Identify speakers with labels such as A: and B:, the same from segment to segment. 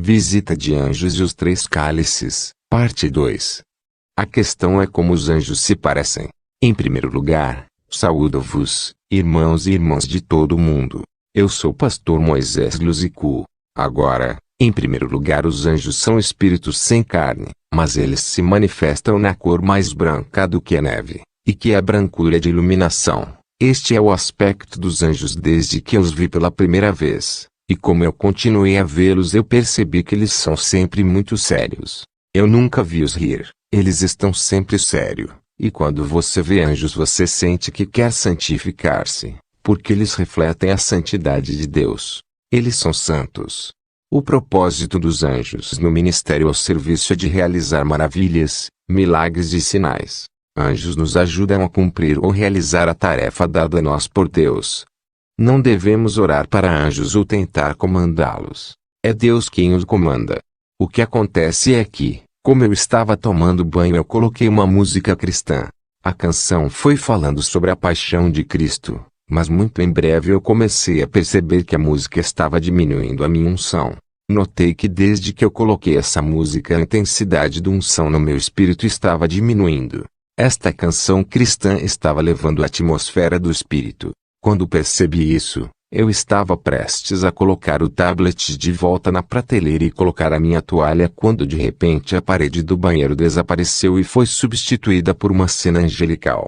A: Visita de anjos e os três cálices, parte 2. A questão é como os anjos se parecem. Em primeiro lugar, saúdo-vos, irmãos e irmãs de todo o mundo. Eu sou o pastor Moisés Luzicu. Agora, em primeiro lugar, os anjos são espíritos sem carne, mas eles se manifestam na cor mais branca do que a neve, e que é a brancura de iluminação. Este é o aspecto dos anjos desde que eu os vi pela primeira vez. E como eu continuei a vê-los, eu percebi que eles são sempre muito sérios. Eu nunca vi-os rir, eles estão sempre sérios. E quando você vê anjos, você sente que quer santificar-se, porque eles refletem a santidade de Deus. Eles são santos. O propósito dos anjos no ministério ao serviço é de realizar maravilhas, milagres e sinais. Anjos nos ajudam a cumprir ou realizar a tarefa dada a nós por Deus. Não devemos orar para anjos ou tentar comandá-los. É Deus quem os comanda. O que acontece é que, como eu estava tomando banho, eu coloquei uma música cristã. A canção foi falando sobre a paixão de Cristo, mas muito em breve eu comecei a perceber que a música estava diminuindo a minha unção. Notei que desde que eu coloquei essa música, a intensidade da unção no meu espírito estava diminuindo. Esta canção cristã estava levando a atmosfera do espírito. Quando percebi isso, eu estava prestes a colocar o tablet de volta na prateleira e colocar a minha toalha quando de repente a parede do banheiro desapareceu e foi substituída por uma cena angelical.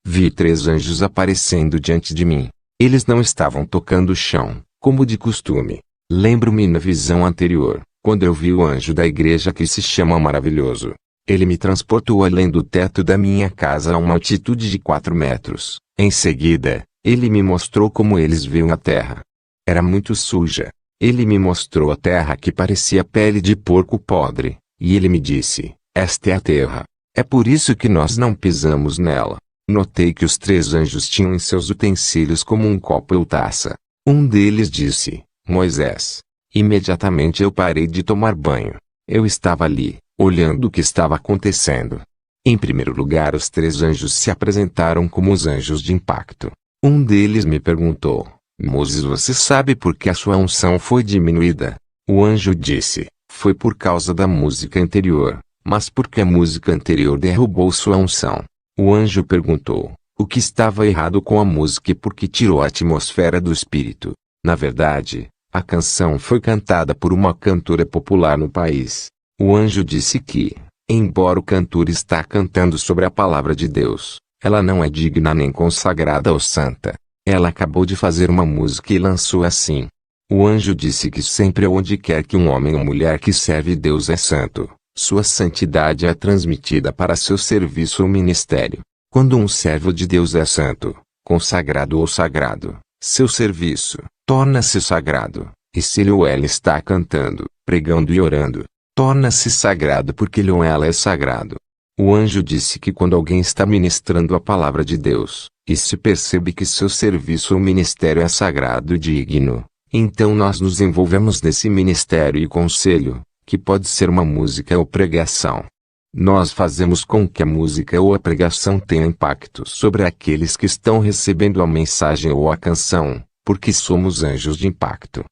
A: Vi 3 anjos aparecendo diante de mim. Eles não estavam tocando o chão, como de costume. Lembro-me na visão anterior, quando eu vi o anjo da igreja que se chama Maravilhoso. Ele me transportou além do teto da minha casa a uma altitude de 4 metros. Em seguida, ele me mostrou como eles viam a terra. Era muito suja. Ele me mostrou a terra que parecia pele de porco podre, e ele me disse, esta é a terra. É por isso que nós não pisamos nela. Notei que os 3 anjos tinham em seus utensílios como um copo ou taça. Um deles disse, Moisés. Imediatamente eu parei de tomar banho. Eu estava ali, olhando o que estava acontecendo. Em primeiro lugar, os 3 anjos se apresentaram como os anjos de impacto. Um deles me perguntou, Moses, você sabe por que a sua unção foi diminuída? O anjo disse, foi por causa da música anterior, mas porque a música anterior derrubou sua unção. O anjo perguntou, o que estava errado com a música e por que tirou a atmosfera do espírito? Na verdade, a canção foi cantada por uma cantora popular no país. O anjo disse que, embora o cantor está cantando sobre a palavra de Deus, ela não é digna nem consagrada ou santa. Ela acabou de fazer uma música e lançou assim. O anjo disse que sempre onde quer que um homem ou mulher que serve Deus é santo, sua santidade é transmitida para seu serviço ou ministério. Quando um servo de Deus é santo, consagrado ou sagrado, seu serviço torna-se sagrado, e se ele ou ela está cantando, pregando e orando, torna-se sagrado porque ele ou ela é sagrado. O anjo disse que quando alguém está ministrando a palavra de Deus, e se percebe que seu serviço ou ministério é sagrado e digno, então nós nos envolvemos nesse ministério e conselho, que pode ser uma música ou pregação. Nós fazemos com que a música ou a pregação tenha impacto sobre aqueles que estão recebendo a mensagem ou a canção, porque somos anjos de impacto.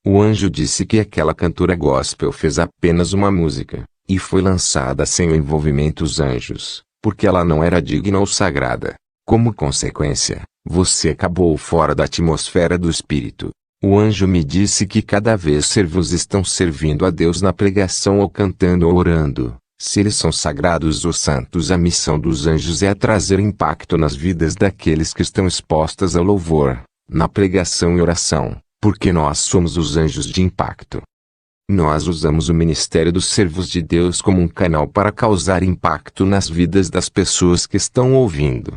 A: O anjo disse que aquela cantora gospel fez apenas uma música, e foi lançada sem o envolvimento dos anjos, porque ela não era digna ou sagrada. Como consequência, você acabou fora da atmosfera do espírito. O anjo me disse que cada vez servos estão servindo a Deus na pregação ou cantando ou orando, se eles são sagrados ou santos, a missão dos anjos é trazer impacto nas vidas daqueles que estão expostas ao louvor, na pregação e oração, porque nós somos os anjos de impacto. Nós usamos o ministério dos servos de Deus como um canal para causar impacto nas vidas das pessoas que estão ouvindo.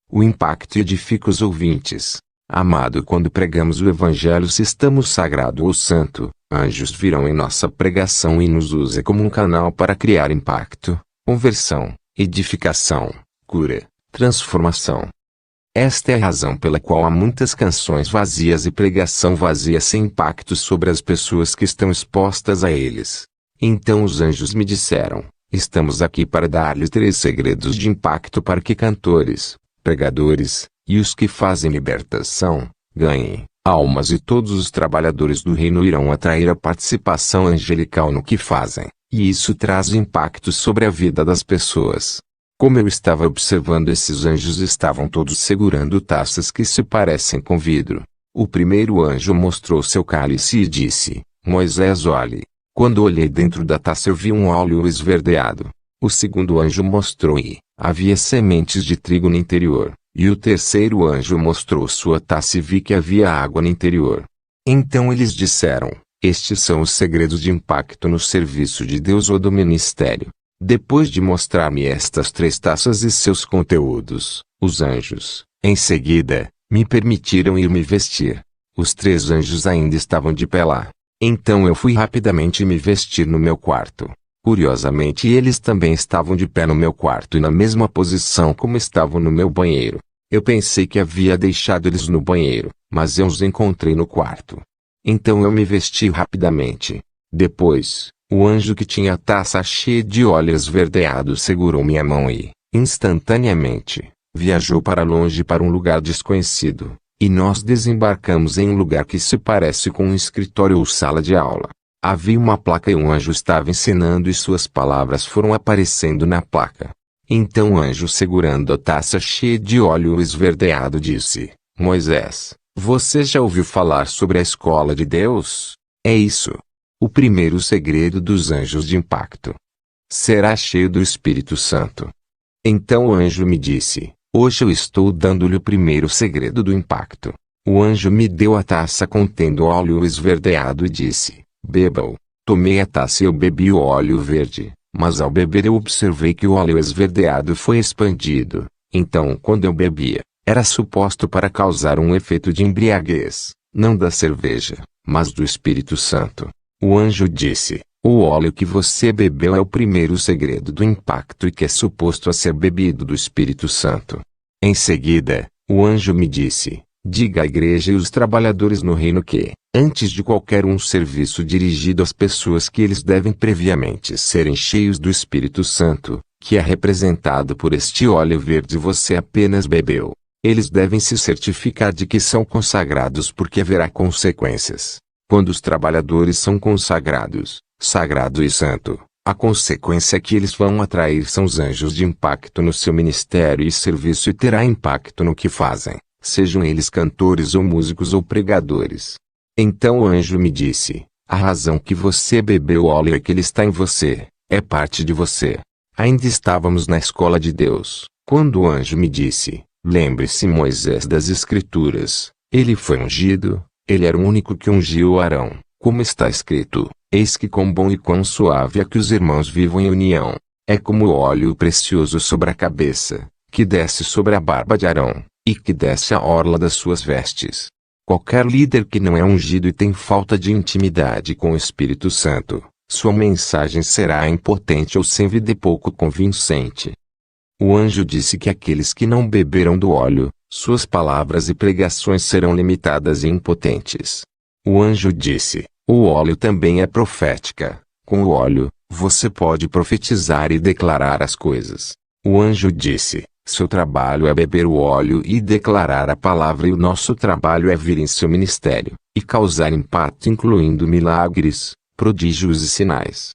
A: O impacto edifica os ouvintes. Amado, quando pregamos o Evangelho, se estamos sagrado ou santo, anjos virão em nossa pregação e nos usa como um canal para criar impacto, conversão, edificação, cura, transformação. Esta é a razão pela qual há muitas canções vazias e pregação vazia sem impacto sobre as pessoas que estão expostas a eles. Então os anjos me disseram, estamos aqui para dar-lhe 3 segredos de impacto para que cantores, pregadores, e os que fazem libertação, ganhem almas e todos os trabalhadores do reino irão atrair a participação angelical no que fazem, e isso traz impacto sobre a vida das pessoas. Como eu estava observando, esses anjos estavam todos segurando taças que se parecem com vidro. O primeiro anjo mostrou seu cálice e disse: Moisés, olhe. Quando olhei dentro da taça eu vi um óleo esverdeado. O segundo anjo mostrou e havia sementes de trigo no interior. E o terceiro anjo mostrou sua taça e vi que havia água no interior. Então eles disseram: estes são os segredos de impacto no serviço de Deus ou do ministério. Depois de mostrar-me estas 3 taças e seus conteúdos, os anjos, em seguida, me permitiram ir me vestir. Os 3 anjos ainda estavam de pé lá. Então eu fui rapidamente me vestir no meu quarto. Curiosamente, eles também estavam de pé no meu quarto e na mesma posição como estavam no meu banheiro. Eu pensei que havia deixado eles no banheiro, mas eu os encontrei no quarto. Então eu me vesti rapidamente. Depois, o anjo que tinha a taça cheia de óleo esverdeado segurou minha mão e, instantaneamente, viajou para longe para um lugar desconhecido, e nós desembarcamos em um lugar que se parece com um escritório ou sala de aula. Havia uma placa e um anjo estava ensinando e suas palavras foram aparecendo na placa. Então o anjo segurando a taça cheia de óleo esverdeado disse: Moisés, você já ouviu falar sobre a escola de Deus? É isso. O primeiro segredo dos anjos de impacto. Será cheio do Espírito Santo. Então o anjo me disse: hoje eu estou dando-lhe o primeiro segredo do impacto. O anjo me deu a taça contendo óleo esverdeado e disse: beba-o. Tomei a taça e eu bebi o óleo verde, mas ao beber eu observei que o óleo esverdeado foi expandido. Então quando eu bebia, era suposto para causar um efeito de embriaguez, não da cerveja, mas do Espírito Santo. O anjo disse: o óleo que você bebeu é o primeiro segredo do impacto e que é suposto a ser bebido do Espírito Santo. Em seguida, o anjo me disse: diga à igreja e os trabalhadores no reino que, antes de qualquer serviço dirigido às pessoas, que eles devem previamente serem cheios do Espírito Santo, que é representado por este óleo verde você apenas bebeu. Eles devem se certificar de que são consagrados porque haverá consequências. Quando os trabalhadores são consagrados, sagrado e santo, a consequência que eles vão atrair são os anjos de impacto no seu ministério e serviço e terá impacto no que fazem, sejam eles cantores ou músicos ou pregadores. Então o anjo me disse: a razão que você bebeu o óleo é que ele está em você, é parte de você. Ainda estávamos na escola de Deus, quando o anjo me disse: lembre-se, Moisés, das Escrituras, ele foi ungido, ele era o único que ungiu Arão, como está escrito: eis que quão bom e quão suave é que os irmãos vivam em união. É como o óleo precioso sobre a cabeça, que desce sobre a barba de Arão, e que desce à orla das suas vestes. Qualquer líder que não é ungido e tem falta de intimidade com o Espírito Santo, sua mensagem será impotente ou sem vida e pouco convincente. O anjo disse que aqueles que não beberam do óleo, suas palavras e pregações serão limitadas e impotentes. O anjo disse: o óleo também é profética. Com o óleo, você pode profetizar e declarar as coisas. O anjo disse: seu trabalho é beber o óleo e declarar a palavra, e o nosso trabalho é vir em seu ministério, e causar impacto incluindo milagres, prodígios e sinais.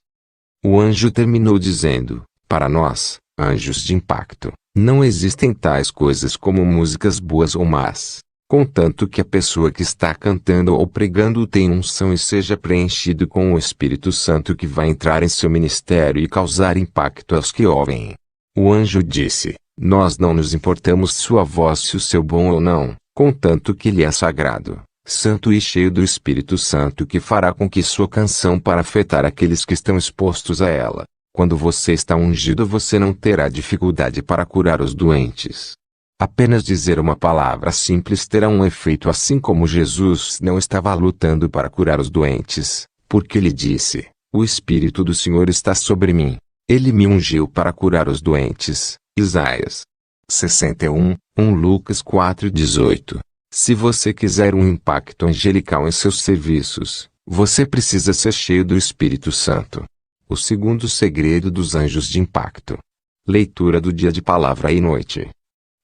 A: O anjo terminou dizendo: para nós, anjos de impacto, não existem tais coisas como músicas boas ou más, contanto que a pessoa que está cantando ou pregando tenha unção e seja preenchido com o Espírito Santo, que vai entrar em seu ministério e causar impacto aos que ouvem. O anjo disse: nós não nos importamos sua voz se o seu bom ou não, contanto que ele é sagrado, santo e cheio do Espírito Santo, que fará com que sua canção para afetar aqueles que estão expostos a ela. Quando você está ungido, você não terá dificuldade para curar os doentes. Apenas dizer uma palavra simples terá um efeito, assim como Jesus não estava lutando para curar os doentes, porque ele disse: o Espírito do Senhor está sobre mim. Ele me ungiu para curar os doentes. Isaías 61, 1 Lucas 4:18. Se você quiser um impacto angelical em seus serviços, você precisa ser cheio do Espírito Santo. O segundo segredo dos anjos de impacto. Leitura do dia de palavra e noite.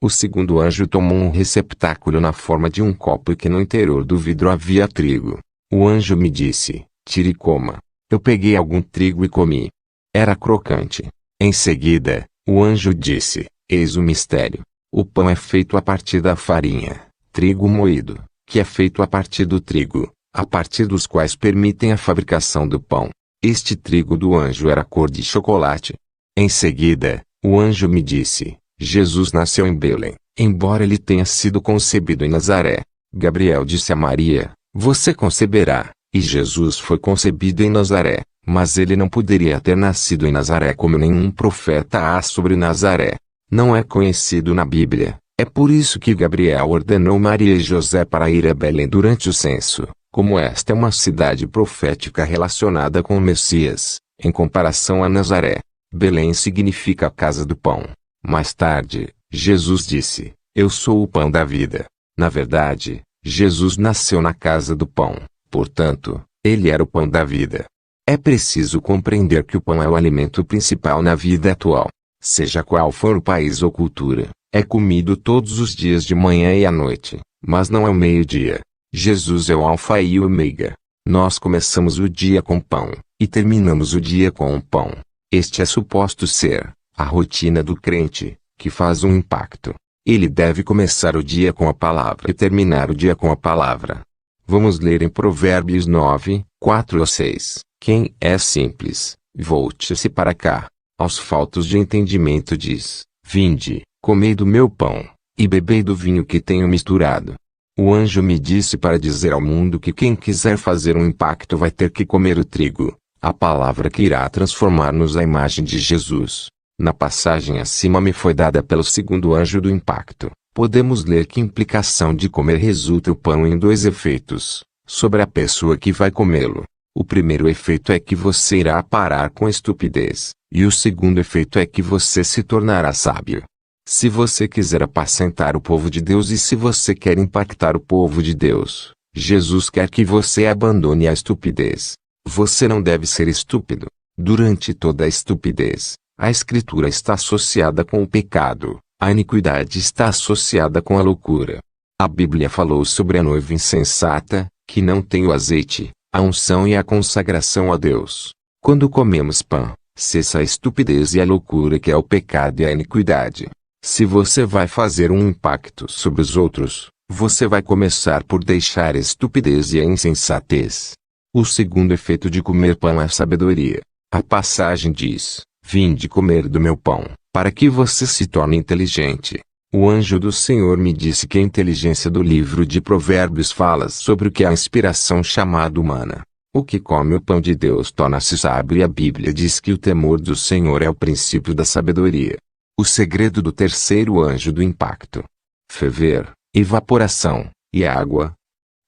A: O segundo anjo tomou um receptáculo na forma de um copo e que no interior do vidro havia trigo. O anjo me disse, tire e coma. Eu peguei algum trigo e comi. Era crocante. Em seguida, o anjo disse, eis o mistério. O pão é feito a partir da farinha, trigo moído, que é feito a partir do trigo, a partir dos quais permitem a fabricação do pão. Este trigo do anjo era cor de chocolate. Em seguida, o anjo me disse, Jesus nasceu em Belém, embora ele tenha sido concebido em Nazaré. Gabriel disse a Maria, você conceberá, e Jesus foi concebido em Nazaré, mas ele não poderia ter nascido em Nazaré como nenhum profeta há sobre Nazaré. Não é conhecido na Bíblia. É por isso que Gabriel ordenou Maria e José para ir a Belém durante o censo, como esta é uma cidade profética relacionada com o Messias, em comparação a Nazaré. Belém significa a casa do pão. Mais tarde, Jesus disse, eu sou o pão da vida. Na verdade, Jesus nasceu na casa do pão, portanto, ele era o pão da vida. É preciso compreender que o pão é o alimento principal na vida atual. Seja qual for o país ou cultura, é comido todos os dias de manhã e à noite, mas não é o meio-dia. Jesus é o alfa e o ômega. Nós começamos o dia com pão, e terminamos o dia com o pão. Este é suposto ser a rotina do crente, que faz um impacto. Ele deve começar o dia com a palavra e terminar o dia com a palavra. Vamos ler em Provérbios 9, 4 ou 6. Quem é simples, volte-se para cá. Aos faltos de entendimento diz, vinde, comei do meu pão, e bebei do vinho que tenho misturado. O anjo me disse para dizer ao mundo que quem quiser fazer um impacto vai ter que comer o trigo, a palavra que irá transformar-nos à imagem de Jesus. Na passagem acima me foi dada pelo segundo anjo do impacto. Podemos ler que implicação de comer resulta o pão em dois efeitos, sobre a pessoa que vai comê-lo. O primeiro efeito é que você irá parar com a estupidez, e o segundo efeito é que você se tornará sábio. Se você quiser apacentar o povo de Deus e se você quer impactar o povo de Deus, Jesus quer que você abandone a estupidez. Você não deve ser estúpido. Durante toda a estupidez, a Escritura está associada com o pecado, a iniquidade está associada com a loucura. A Bíblia falou sobre a noiva insensata, que não tem o azeite, a unção e a consagração a Deus. Quando comemos pão, cessa a estupidez e a loucura que é o pecado e a iniquidade. Se você vai fazer um impacto sobre os outros, você vai começar por deixar a estupidez e a insensatez. O segundo efeito de comer pão é a sabedoria. A passagem diz, vinde comer do meu pão, para que você se torne inteligente. O anjo do Senhor me disse que a inteligência do livro de Provérbios fala sobre o que é a inspiração chamada humana. O que come o pão de Deus torna-se sábio e a Bíblia diz que o temor do Senhor é o princípio da sabedoria. O segredo do terceiro anjo do impacto. Ferver, evaporação, e água.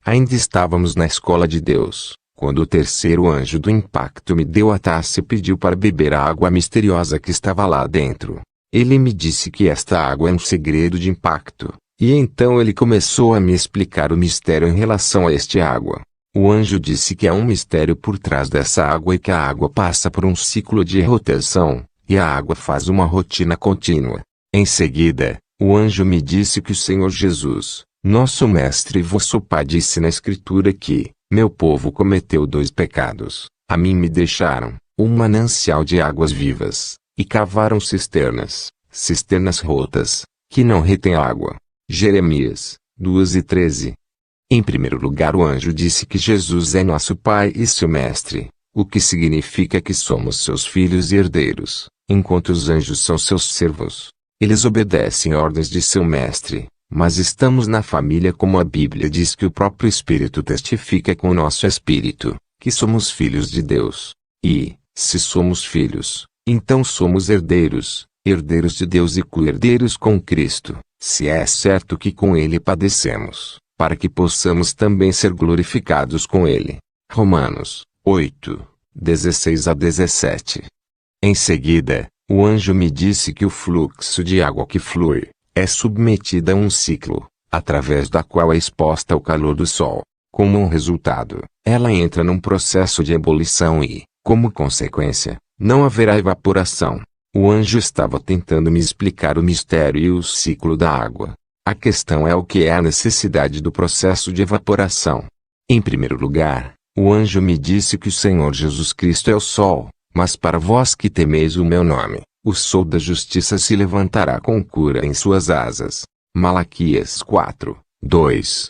A: Ainda estávamos na escola de Deus, quando o terceiro anjo do impacto me deu a taça e pediu para beber a água misteriosa que estava lá dentro. Ele me disse que esta água é um segredo de impacto, e então ele começou a me explicar o mistério em relação a esta água. O anjo disse que há um mistério por trás dessa água e que a água passa por um ciclo de rotação, e a água faz uma rotina contínua. Em seguida, o anjo me disse que o Senhor Jesus, nosso Mestre e vosso Pai disse na Escritura que, meu povo cometeu dois pecados, a mim me deixaram, um manancial de águas vivas, e cavaram cisternas rotas, que não retêm água. Jeremias 2:13. Em primeiro lugar o anjo disse que Jesus é nosso Pai e seu Mestre, o que significa que somos seus filhos e herdeiros, enquanto os anjos são seus servos. Eles obedecem ordens de seu Mestre, mas estamos na família como a Bíblia diz que o próprio Espírito testifica com o nosso espírito, que somos filhos de Deus. E, se somos filhos, então somos herdeiros, herdeiros de Deus e co-herdeiros com Cristo, se é certo que com Ele padecemos, para que possamos também ser glorificados com Ele. Romanos 8, 16 a 17. Em seguida, o anjo me disse que o fluxo de água que flui, é submetida a um ciclo, através da qual é exposta ao calor do sol. Como um resultado, ela entra num processo de ebulição e, como consequência, não haverá evaporação. O anjo estava tentando me explicar o mistério e o ciclo da água. A questão é o que é a necessidade do processo de evaporação. Em primeiro lugar, o anjo me disse que o Senhor Jesus Cristo é o sol, mas para vós que temeis o meu nome, o sol da justiça se levantará com cura em suas asas. Malaquias 4, 2.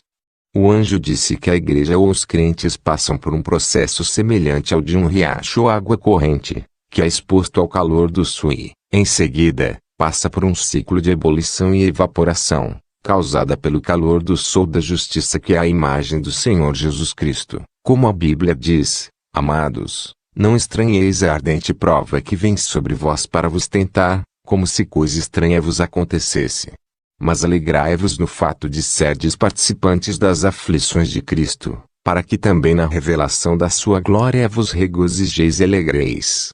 A: O anjo disse que a igreja ou os crentes passam por um processo semelhante ao de um riacho ou água corrente, que é exposto ao calor do sol e, em seguida, passa por um ciclo de ebulição e evaporação, causada pelo calor do sol da justiça que é a imagem do Senhor Jesus Cristo. Como a Bíblia diz, amados, não estranheis a ardente prova que vem sobre vós para vos tentar, como se coisa estranha vos acontecesse. Mas alegrai-vos no fato de serdes participantes das aflições de Cristo, para que também na revelação da sua glória vos regozijeis e alegreis.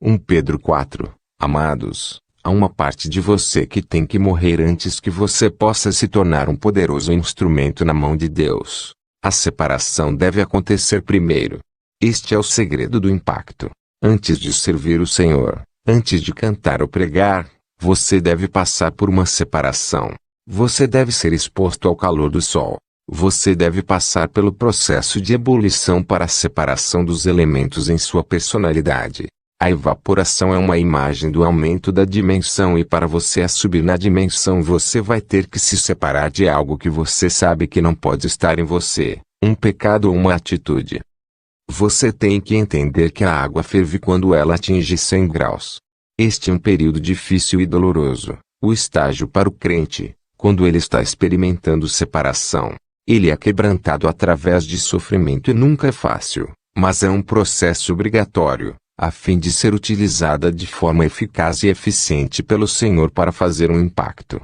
A: 1 Pedro 4. Amados, há uma parte de você que tem que morrer antes que você possa se tornar um poderoso instrumento na mão de Deus. A separação deve acontecer primeiro. Este é o segredo do impacto. Antes de servir o Senhor, antes de cantar ou pregar, você deve passar por uma separação. Você deve ser exposto ao calor do sol. Você deve passar pelo processo de ebulição para a separação dos elementos em sua personalidade. A evaporação é uma imagem do aumento da dimensão e para você subir na dimensão você vai ter que se separar de algo que você sabe que não pode estar em você, um pecado ou uma atitude. Você tem que entender que a água ferve quando ela atinge 100 graus. Este é um período difícil e doloroso, o estágio para o crente, quando ele está experimentando separação. Ele é quebrantado através de sofrimento e nunca é fácil, mas é um processo obrigatório, a fim de ser utilizada de forma eficaz e eficiente pelo Senhor para fazer um impacto.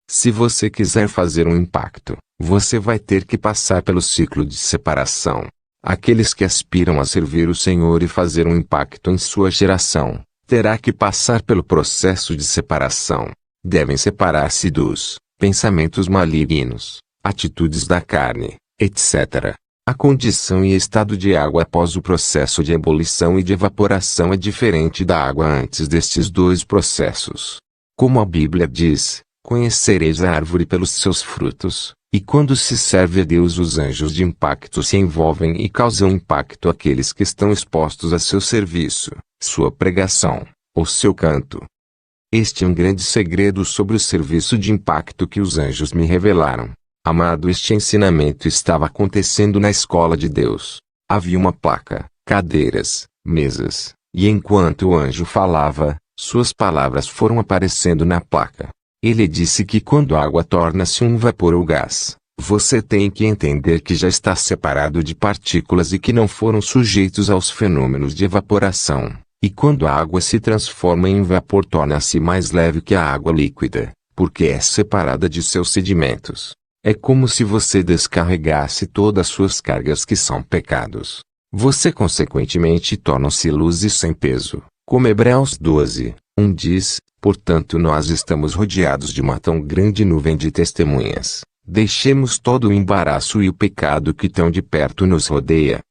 A: Se você quiser fazer um impacto, você vai ter que passar pelo ciclo de separação. Aqueles que aspiram a servir o Senhor e fazer um impacto em sua geração, terá que passar pelo processo de separação. Devem separar-se dos pensamentos malignos, atitudes da carne, etc. A condição e estado de água após o processo de ebulição e de evaporação é diferente da água antes destes dois processos. Como a Bíblia diz, conhecereis a árvore pelos seus frutos, e quando se serve a Deus os anjos de impacto se envolvem e causam impacto àqueles que estão expostos a seu serviço, sua pregação, ou seu canto. Este é um grande segredo sobre o serviço de impacto que os anjos me revelaram. Amado, este ensinamento estava acontecendo na escola de Deus. Havia uma placa, cadeiras, mesas, e enquanto o anjo falava, suas palavras foram aparecendo na placa. Ele disse que quando a água torna-se um vapor ou gás, você tem que entender que já está separado de partículas e que não foram sujeitos aos fenômenos de evaporação. E quando a água se transforma em vapor torna-se mais leve que a água líquida, porque é separada de seus sedimentos. É como se você descarregasse todas as suas cargas que são pecados. Você consequentemente torna-se luz e sem peso, como Hebreus 12, 1 diz, portanto nós estamos rodeados de uma tão grande nuvem de testemunhas. Deixemos todo o embaraço e o pecado que tão de perto nos rodeia.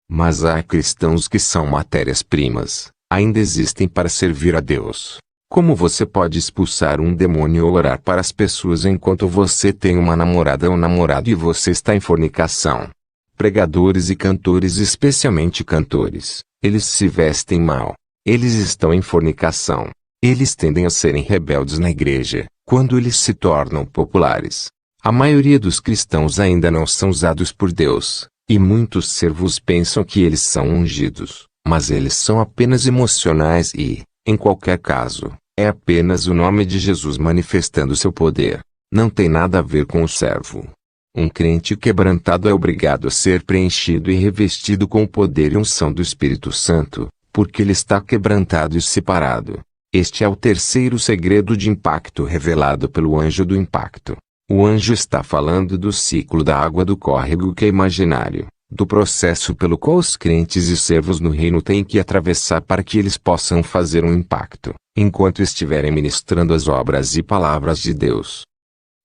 A: Mas há cristãos que são matérias-primas, ainda existem para servir a Deus. Como você pode expulsar um demônio ou orar para as pessoas enquanto você tem uma namorada ou namorado e você está em fornicação? Pregadores e cantores, especialmente cantores, eles se vestem mal. Eles estão em fornicação. Eles tendem a serem rebeldes na igreja, quando eles se tornam populares. A maioria dos cristãos ainda não são usados por Deus, e muitos servos pensam que eles são ungidos, mas eles são apenas emocionais e, em qualquer caso, é apenas o nome de Jesus manifestando seu poder. Não tem nada a ver com o servo. Um crente quebrantado é obrigado a ser preenchido e revestido com o poder e unção do Espírito Santo, porque ele está quebrantado e separado. Este é o terceiro segredo de impacto revelado pelo anjo do impacto. O anjo está falando do ciclo da água do córrego que é imaginário, do processo pelo qual os crentes e servos no reino têm que atravessar para que eles possam fazer um impacto, enquanto estiverem ministrando as obras e palavras de Deus.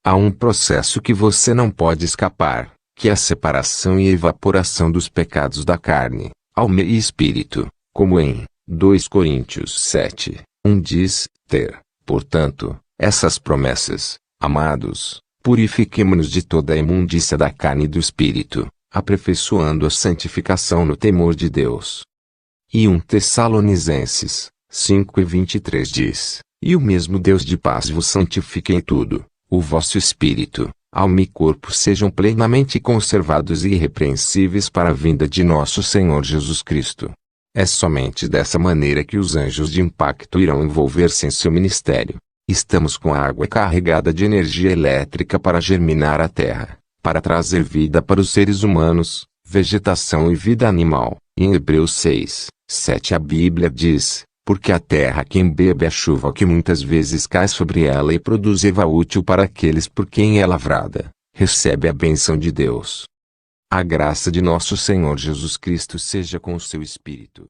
A: Há um processo que você não pode escapar, que é a separação e evaporação dos pecados da carne, alma e espírito, como em 2 Coríntios 7, 1 diz, ter, portanto, essas promessas, amados, purifiquemo-nos de toda a imundícia da carne e do espírito, aperfeiçoando a santificação no temor de Deus. E 1 Tessalonicenses 5:23 diz, e o mesmo Deus de paz vos santifique em tudo, o vosso espírito, alma e corpo sejam plenamente conservados e irrepreensíveis para a vinda de nosso Senhor Jesus Cristo. É somente dessa maneira que os anjos de impacto irão envolver-se em seu ministério. Estamos com a água carregada de energia elétrica para germinar a terra, para trazer vida para os seres humanos, vegetação e vida animal. Em Hebreus 6:7 a Bíblia diz, porque a terra quem bebe a chuva que muitas vezes cai sobre ela e produz erva útil para aqueles por quem é lavrada, recebe a bênção de Deus. A graça de nosso Senhor Jesus Cristo seja com o seu espírito.